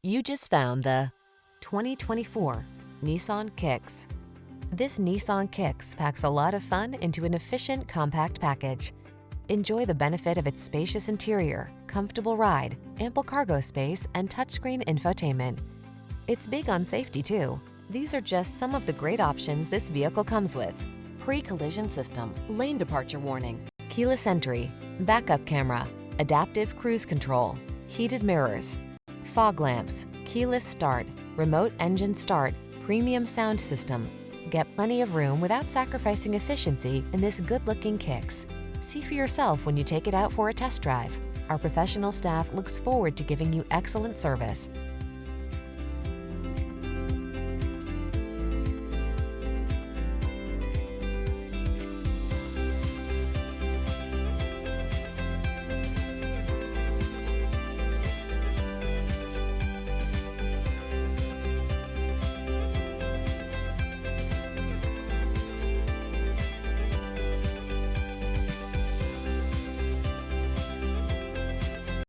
You just found the 2024 Nissan Kicks. This Nissan Kicks packs a lot of fun into an efficient, compact package. Enjoy the benefit of its spacious interior, comfortable ride, ample cargo space, and touchscreen infotainment. It's big on safety too. These are just some of the great options this vehicle comes with: pre-collision system, lane departure warning, keyless entry, backup camera, adaptive cruise control, heated mirrors, fog lamps, keyless start, remote engine start, premium sound system. Get plenty of room without sacrificing efficiency in this good-looking Kicks. See for yourself when you take it out for a test drive. Our professional staff looks forward to giving you excellent service.